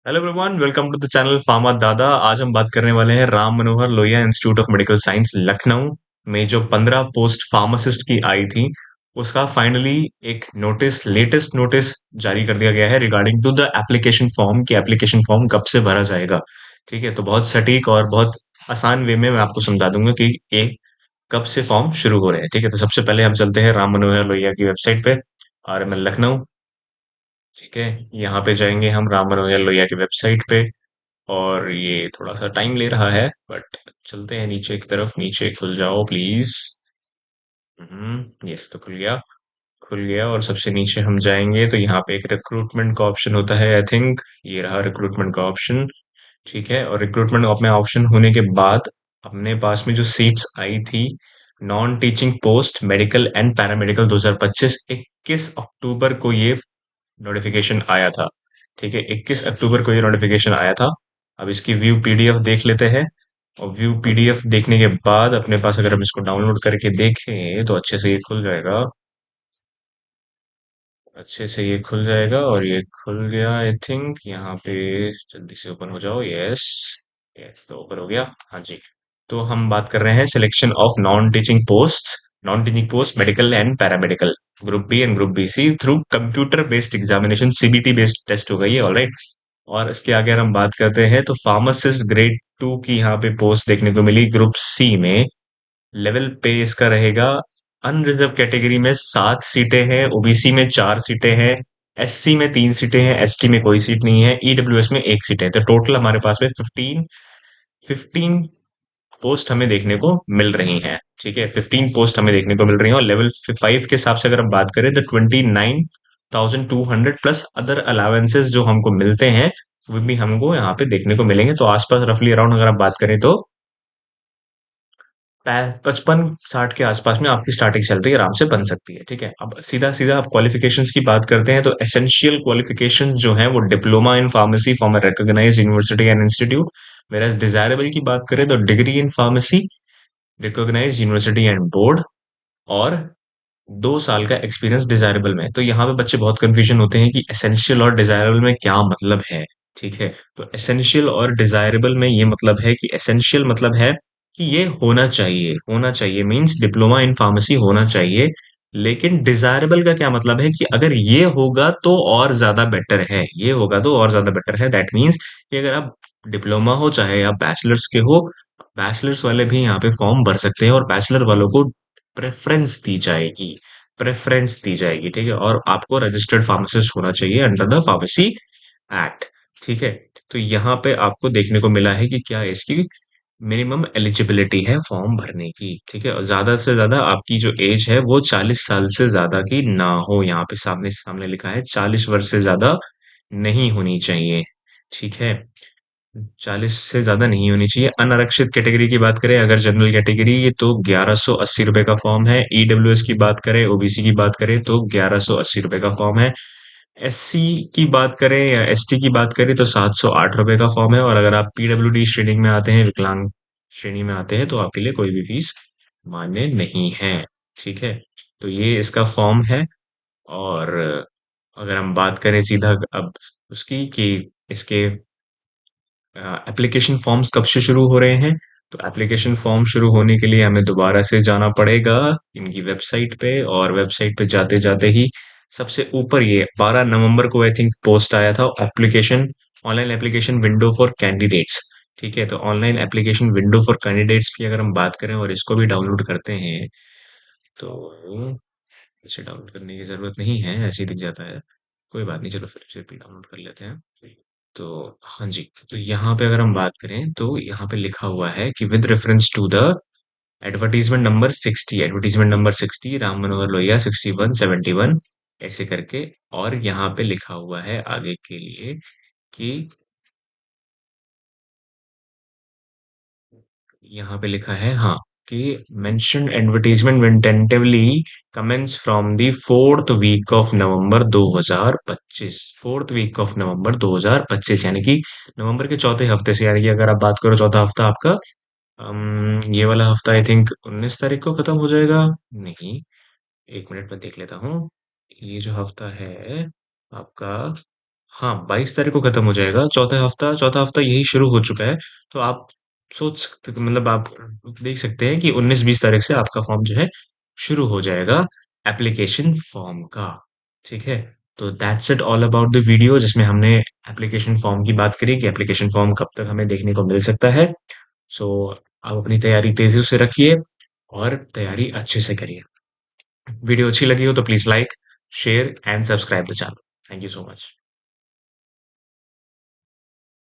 Hello everyone, welcome to the channel pharma Dada. आज हम बात करने वाले हैं Ram Manohar Lohia institute of medical science Lucknow में जो 15 पोस्ट फार्मासिस्ट की आई थी, उसका फाइनली एक लेटेस्ट नोटिस जारी कर दिया गया है regarding to the application form कि एप्लीकेशन फॉर्म कब से भरा जाएगा। ठीक है, तो बहुत सटीक और बहुत आसान वे में मैं आपको समझा दूंगा कि ये कब से फॉर्म शुरू हो रहे हैं। ठीक है, तो सबसे पहले हम चलते हैं राम मनोहर लोहिया की वेबसाइट पे, RML लखनऊ। ठीक है, यहाँ पे जाएंगे हम राम मनोहर लोहिया की वेबसाइट पे। और ये थोड़ा सा टाइम ले रहा है, बट चलते हैं नीचे की तरफ। नीचे खुल जाओ प्लीज। यस, तो खुल गया और सबसे नीचे हम जाएंगे तो यहाँ पे एक रिक्रूटमेंट का ऑप्शन होता है, आई थिंक ये रहा रिक्रूटमेंट का ऑप्शन। ठीक है, और रिक्रूटमेंट में ऑप्शन होने के बाद अपने पास में जो सीट्स आई थी, non teaching post medical and paramedical 2025, 21 अक्टूबर को ये नोटिफिकेशन आया था। ठीक है, 21 अक्टूबर को ये नोटिफिकेशन आया था। अब इसकी व्यू पीडीएफ देख लेते हैं। और व्यू पीडीएफ देखने के बाद अपने पास अगर हम इसको डाउनलोड करके देखें तो अच्छे से ये खुल जाएगा। अच्छे से ये खुल जाएगा और ये खुल गया। आई थिंक यहाँ पे जल्दी से ओपन हो जाओ। यस, यस, तो ओपन हो गया। हाँ जी। तो हम बात कर रहे हैं selection of non teaching post medical and paramedical, group B and group B C through computer based examination, CBT based test होगा ये। ऑलराइट। और इसके आगे अगर हम बात करते हैं तो फार्मासिस्ट ग्रेड 2 की यहाँ पे पोस्ट देखने को मिली ग्रुप सी में। लेवल पे इसका रहेगा। अनरिजर्व कैटेगरी में 7 सीटें हैं, ओबीसी में 4 सीटें हैं, SC में 3 सीटें हैं, ST में कोई सीट नहीं है, EWS में 1 सीट है। तो टोटल हमारे पास में 15 पोस्ट हमें देखने को मिल रही हैं। ठीक है, 15 पोस्ट हमें देखने को मिल रही हैं। और लेवल 5 के हिसाब से अगर हम बात करें तो 29,200 प्लस अदर अलावेंसेस जो हमको मिलते हैं, वो भी हमको यहाँ पे देखने को मिलेंगे। तो आसपास रफली अराउंड अगर आप बात करें तो 55-60 के आसपास में आपकी स्टार्टिंग सैलरी आराम से बन सकती है। ठीक है, अब सीधा सीधा आप क्वालिफिकेशंस की बात करते हैं तो एसेंशियल क्वालिफिकेशन जो है वो diploma in pharmacy from a recognised university and institute. Where desirable की बात करें तो degree in pharmacy, recognised university and board, और 2 साल का एक्सपीरियंस डिजायरेबल में। तो यहाँ पे बच्चे बहुत कंफ्यूजन होते हैं कि एसेंशियल और डिजायरेबल में क्या मतलब है। ठीक है, तो एसेंशियल और डिजायरेबल में ये मतलब है कि एसेंशियल मतलब है कि ये होना चाहिए मींस डिप्लोमा इन फार्मेसी होना चाहिए। लेकिन डिजायरेबल का क्या मतलब है कि अगर ये होगा तो और ज्यादा बेटर है, ये होगा तो और ज्यादा बेटर है। दैट मीन्स कि अगर आप डिप्लोमा हो चाहे आप बैचलर्स के हो, बैचलर्स वाले भी यहाँ पे फॉर्म भर सकते हैं और बैचलर वालों को प्रेफरेंस दी जाएगी। ठीक है, और आपको रजिस्टर्ड फार्मासिस्ट होना चाहिए अंडर द फार्मेसी एक्ट। ठीक है, तो यहाँ पे आपको देखने को मिला है कि क्या इसकी मिनिमम एलिजिबिलिटी है फॉर्म भरने की। ठीक है, और ज्यादा से ज्यादा आपकी जो एज है वो 40 साल से ज्यादा की ना हो। यहाँ पे सामने सामने लिखा है 40 वर्ष से ज्यादा नहीं होनी चाहिए। ठीक है, 40 से ज्यादा नहीं होनी चाहिए। अनारक्षित कैटेगरी की बात करें, अगर जनरल कैटेगरी, ये तो 1180 रुपए का फॉर्म है। ईडब्ल्यूएस की बात करें, ओबीसी की बात करें तो 1180 रुपए का फॉर्म है। SC की बात करें या ST की बात करें तो 708 रुपए का फॉर्म है। और अगर आप PWD श्रेणी में आते हैं, विकलांग श्रेणी में आते हैं, तो आपके लिए कोई भी फीस मान्य नहीं है। ठीक है, तो ये इसका फॉर्म है। और अगर हम बात करें सीधा अब उसकी कि इसके एप्लीकेशन फॉर्म्स कब से शुरू हो रहे हैं, तो एप्लीकेशन फॉर्म शुरू होने के लिए हमें दोबारा से जाना पड़ेगा इनकी वेबसाइट पे। और वेबसाइट पे जाते जाते ही सबसे ऊपर ये 12 नवंबर को आई थिंक पोस्ट आया था, application online application window for candidates. ठीक है, तो online application window for candidates की अगर हम बात करें और इसको भी डाउनलोड करते हैं तो इसे डाउनलोड करने की जरूरत नहीं है, ऐसे ही दिख जाता है। कोई बात नहीं, चलो फिर से भी डाउनलोड कर लेते हैं। तो हाँ जी, तो यहाँ पे अगर हम बात करें तो यहाँ पे लिखा हुआ है कि with reference to the advertisement number 60 Ram Manohar Lohia 6171 ऐसे करके। और यहाँ पे लिखा हुआ है आगे के लिए कि यहाँ पे लिखा है, हाँ, कि mention advertisement will tentatively commence from the fourth week of November 2025। Fourth week of November 2025 यानी कि नवंबर के चौथे हफ्ते से। यानी कि अगर आप बात करो चौथा हफ्ता आपका, ये वाला हफ्ता आई थिंक 19 तारीख को खत्म हो जाएगा। नहीं, 1 मिनट में देख लेता हूँ। ये जो हफ्ता है आपका हाँ, 22 तारीख को खत्म हो जाएगा, चौथा हफ्ता यही शुरू हो चुका है, तो आप सोच सकते मतलब आप देख सकते हैं कि 19-20 तारीख से आपका फॉर्म जो है, शुरू हो जाएगा एप्लीकेशन फॉर्म का, ठीक है? तो that's it all about the video जिसमें हमने एप्लीकेशन फॉर्म की बात करी कि एप्लीकेशन फॉर्म कब तक हमें देखने को मिल सकता है। सो आप अपनी तैयारी तेज़ी से रखिए और तैयारी अच्छे से करिए। वीडियो अच्छी लगी हो तो please like, share and subscribe the channel. Thank you so much.